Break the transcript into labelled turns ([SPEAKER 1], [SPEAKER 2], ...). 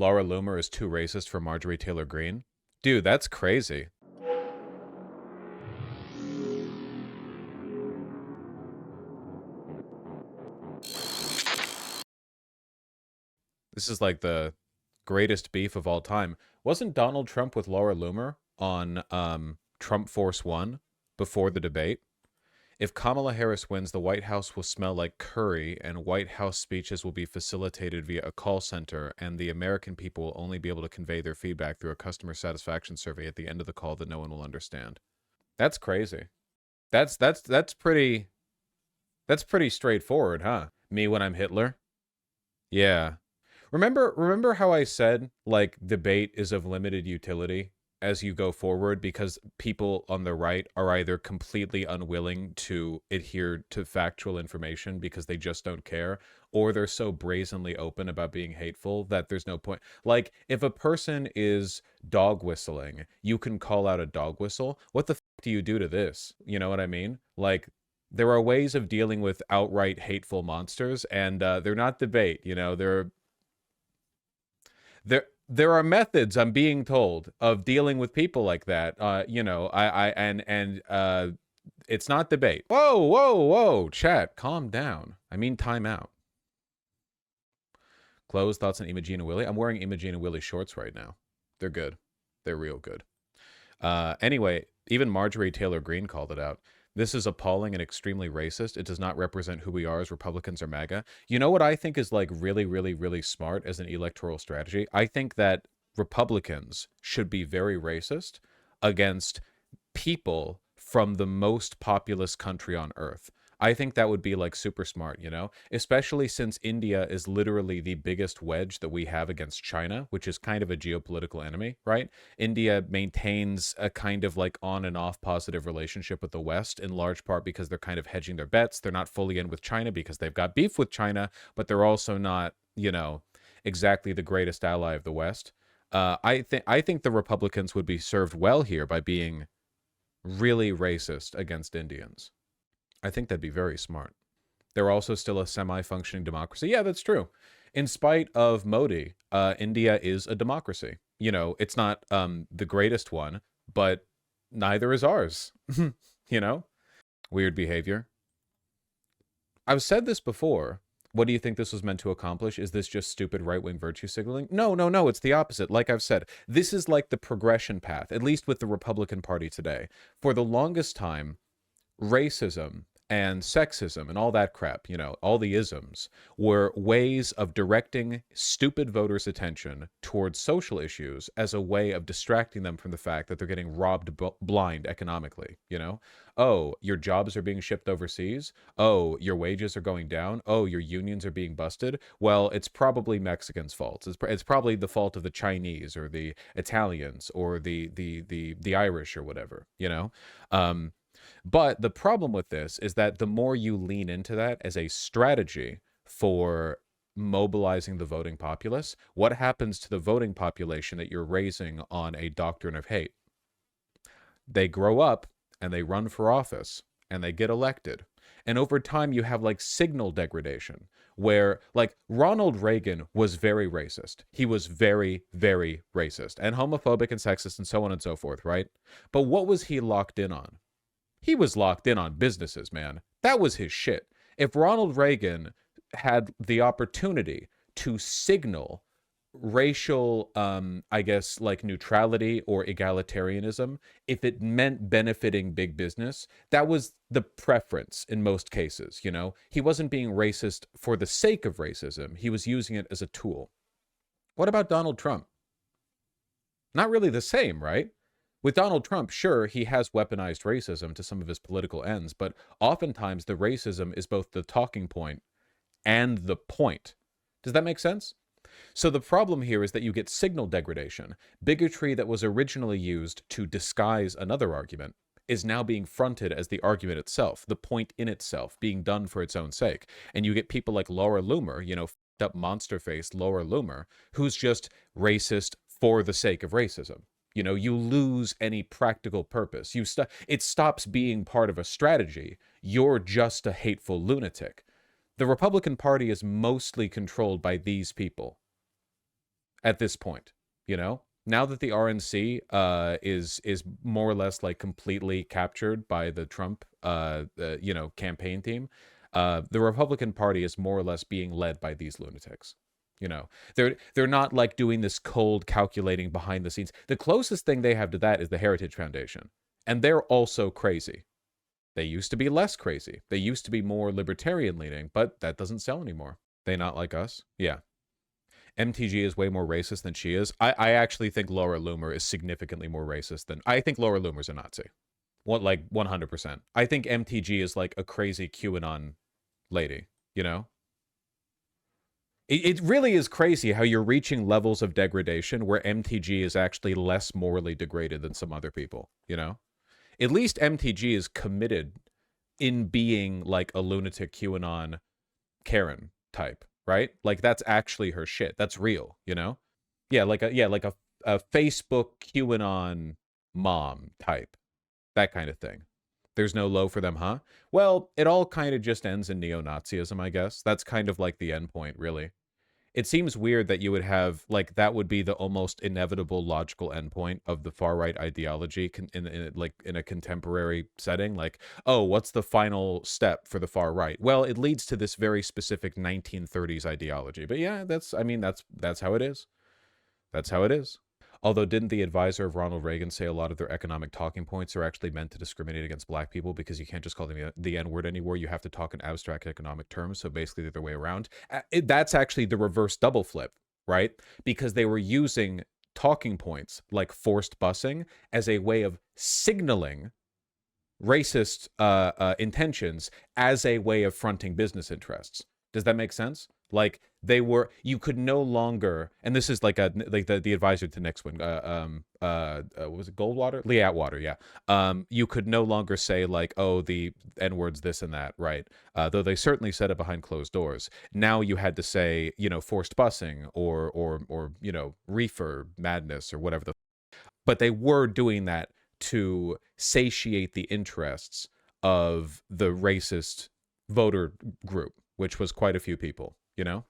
[SPEAKER 1] Laura Loomer is too racist for Marjorie Taylor Greene. Dude, that's crazy. This is like the greatest beef of all time. Wasn't Donald Trump with Laura Loomer on Trump Force One before the debate? If Kamala Harris wins, the White House will smell like curry, and White House speeches will be facilitated via a call center, and the American people will only be able to convey their feedback through a customer satisfaction survey at the end of the call that no one will understand. That's crazy. That's pretty straightforward, huh? Me when I'm Hitler? Yeah. Remember how I said like debate is of limited utility as you go forward because people on the right are either completely unwilling to adhere to factual information because they just don't care, or they're so brazenly open about being hateful that there's no point. Like if a person is dog whistling, you can call out a dog whistle. What the do you do to this? You know what I mean? Like there are ways of dealing with outright hateful monsters, and they're not debate. You know, there are methods, I'm being told, of dealing with people like that. You know, it's not debate. Whoa, chat, calm down. I mean, time out. Close thoughts on Imogene and Willie. I'm wearing Imogene and Willie shorts right now. They're good. They're real good. Anyway, even Marjorie Taylor Greene called it out. This is appalling and extremely racist. It does not represent who we are as Republicans or MAGA. You know what I think is like really, really, really smart as an electoral strategy? I think that Republicans should be very racist against people from the most populous country on earth. I think that would be like super smart, you know, especially since India is literally the biggest wedge that we have against China, which is kind of a geopolitical enemy, right? India maintains a kind of like on and off positive relationship with the West in large part because they're kind of hedging their bets. They're not fully in with China because they've got beef with China, but they're also not, you know, exactly the greatest ally of the West. I think the Republicans would be served well here by being really racist against Indians. I think that'd be very smart. They're also still a semi-functioning democracy. Yeah, that's true. In spite of Modi, India is a democracy. You know, it's not the greatest one, but neither is ours. You know? Weird behavior. I've said this before. What do you think this was meant to accomplish? Is this just stupid right-wing virtue signaling? No. It's the opposite. Like I've said, this is like the progression path, at least with the Republican Party today. For the longest time, racism and sexism and all that crap, you know, all the isms, were ways of directing stupid voters' attention towards social issues as a way of distracting them from the fact that they're getting robbed blind economically, you know? Oh, your jobs are being shipped overseas. Oh, your wages are going down. Oh, your unions are being busted. Well, it's probably Mexicans' fault. It's probably the fault of the Chinese or the Italians or the Irish or whatever, you know? But the problem with this is that the more you lean into that as a strategy for mobilizing the voting populace, what happens to the voting population that you're raising on a doctrine of hate? They grow up and they run for office and they get elected. And over time, you have like signal degradation where like Ronald Reagan was very racist. He was very, very racist and homophobic and sexist and so on and so forth, right? But what was he locked in on? He was locked in on businesses, man. That was his shit. If Ronald Reagan had the opportunity to signal racial, I guess, like neutrality or egalitarianism, if it meant benefiting big business, that was the preference in most cases, you know? He wasn't being racist for the sake of racism. He was using it as a tool. What about Donald Trump? Not really the same, right? With Donald Trump, sure, he has weaponized racism to some of his political ends, but oftentimes the racism is both the talking point and the point. Does that make sense? So the problem here is that you get signal degradation. Bigotry that was originally used to disguise another argument is now being fronted as the argument itself, the point in itself, being done for its own sake. And you get people like Laura Loomer, you know, f***ed up monster-faced Laura Loomer, who's just racist for the sake of racism. You know, you lose any practical purpose. It stops being part of a strategy. You're just a hateful lunatic. The Republican Party is mostly controlled by these people. at this point, you know? Now that the RNC is more or less like completely captured by the Trump campaign team, the Republican Party is more or less being led by these lunatics. You know, they're not like doing this cold calculating behind the scenes. The closest thing they have to that is the Heritage Foundation, and they're also crazy. They used to be less crazy. They used to be more libertarian leaning, but that doesn't sell anymore. They not like us? Yeah. MTG is way more racist than she is. I actually think Laura Loomer is significantly more racist than... I think Laura Loomer's a Nazi. What, like 100%. I think MTG is like a crazy QAnon lady, you know? It really is crazy how you're reaching levels of degradation where MTG is actually less morally degraded than some other people, you know? At least MTG is committed in being like a lunatic QAnon Karen type, right? Like that's actually her shit. That's real, you know? Yeah, like a Facebook QAnon mom type. That kind of thing. There's no low for them, huh? Well, it all kind of just ends in neo-Nazism, I guess. That's kind of like the end point, really. It seems weird that you would have, like, that would be the almost inevitable logical endpoint of the far-right ideology in a contemporary setting. Like, oh, what's the final step for the far right? Well, it leads to this very specific 1930s ideology. But yeah, that's how it is. That's how it is. Although, didn't the advisor of Ronald Reagan say a lot of their economic talking points are actually meant to discriminate against black people because you can't just call them the N-word anymore? You have to talk in abstract economic terms, so basically the other way around. That's actually the reverse double flip, right? Because they were using talking points like forced busing as a way of signaling racist intentions as a way of fronting business interests. Does that make sense? Like you could no longer, and this is like the advisor to the next one. What was it, Goldwater? Lee Atwater, yeah. You could no longer say like, oh, the N words, this and that, right? Though they certainly said it behind closed doors. Now you had to say, forced busing or reefer madness or whatever but they were doing that to satiate the interests of the racist voter group, which was quite a few people, you know?